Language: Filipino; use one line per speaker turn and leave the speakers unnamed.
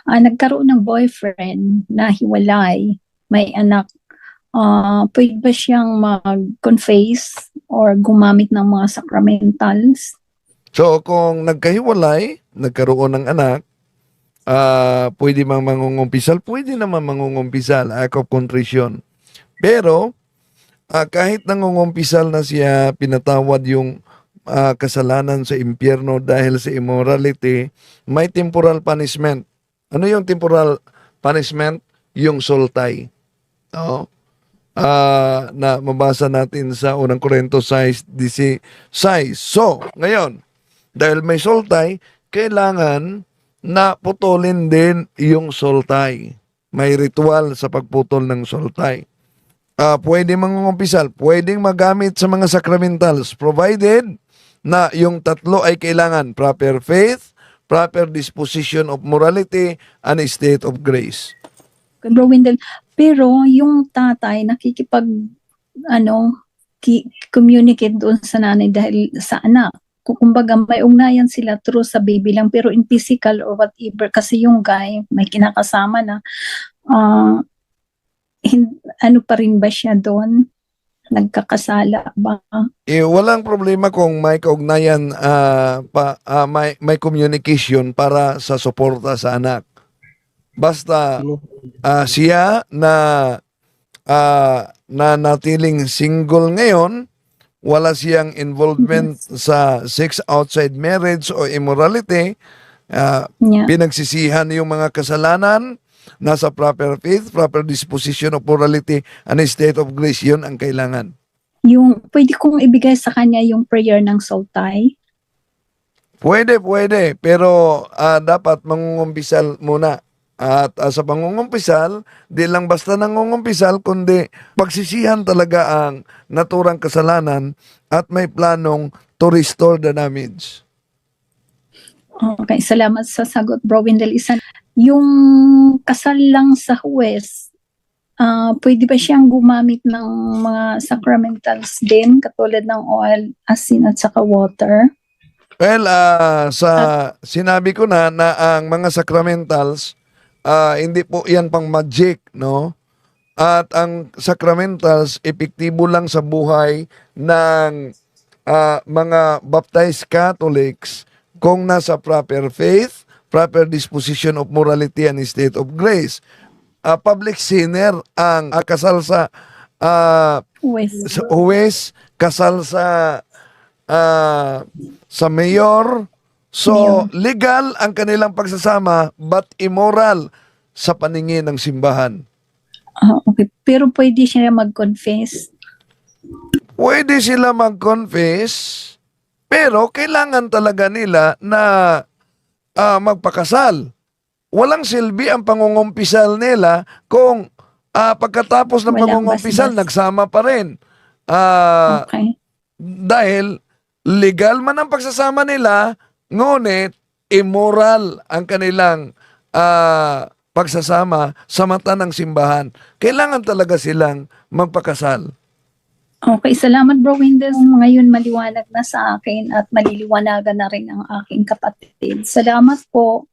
nagkaroon ng boyfriend na hiwalay, may anak, pwede ba siyang mag-confess or gumamit ng mga sacramentals?
So kung nagkahiwalay, nagkaroon ng anak, pwede mang mangungumpisal, pwede naman mangungumpisal, act of contrition. Pero kahit nangungumpisal na siya, pinatawad yung kasalanan sa impyerno dahil sa immorality, may temporal punishment. Ano yung temporal punishment? Yung sultay. No? Na mabasa natin sa 1 Corintios 6:16. So, ngayon, dahil may sultay, kailangan na putulin din yung sultay. May ritual sa pagputol ng sultay. Pwede mangungumpisal, pwedeng magamit sa mga sacramentals provided na yung tatlo ay kailangan: proper faith, proper disposition of morality, and a state of grace.
Bro Wendell, pero yung tatay nakikipag communicate doon sa nanay dahil sa anak. Kumbaga may ugnayan sila through sa baby lang, pero in physical or whatever, kasi yung guy may kinakasama na, ano pa rin ba siya doon? Nagkakasala ba?
Walang problema kung may kaugnayan, may communication para sa suporta sa anak. Basta siya na natiling single ngayon, wala siyang involvement sa sex outside marriage o immorality, pinagsisihan yung mga kasalanan, nasa proper faith, proper disposition of morality, and a state of grace, yun ang kailangan.
Yung pwede kong ibigay sa kanya yung prayer ng sultay?
Pwede, pero dapat mangungumpisal muna. At sa pangungumpisal, di lang basta nangungumpisal, kundi pagsisihan talaga ang naturang kasalanan at may planong to restore the damage.
Okay, salamat sa sagot, Bro Wendell. Yung kasal lang sa huwes, pwede ba siyang gumamit ng mga sacramentals din, katulad ng oil, asin at saka water?
Well, sinabi ko na ang mga sacramentals, hindi po yan pang magic, no? At ang sacramentals, epektibo lang sa buhay ng mga baptized Catholics kung nasa proper faith, proper disposition of morality, and state of grace. Public sinner ang kasal sa huwes, kasal sa mayor. So, legal ang kanilang pagsasama but immoral sa paningin ng simbahan.
Okay. Pero pwede siya mag-confess?
Pwede sila mag-confess, pero kailangan talaga nila na magpakasal. Walang silbi ang pangungumpisal nila kung pagkatapos ng pangungumpisal, nagsama pa rin.
Okay.
Dahil legal man ang pagsasama nila, ngunit immoral ang kanilang pagsasama sa mata ng simbahan. Kailangan talaga silang magpakasal.
Okay, salamat, Bro Wendell. Ngayon maliwanag na sa akin at maliliwanagan na rin ang aking kapatid. Salamat po.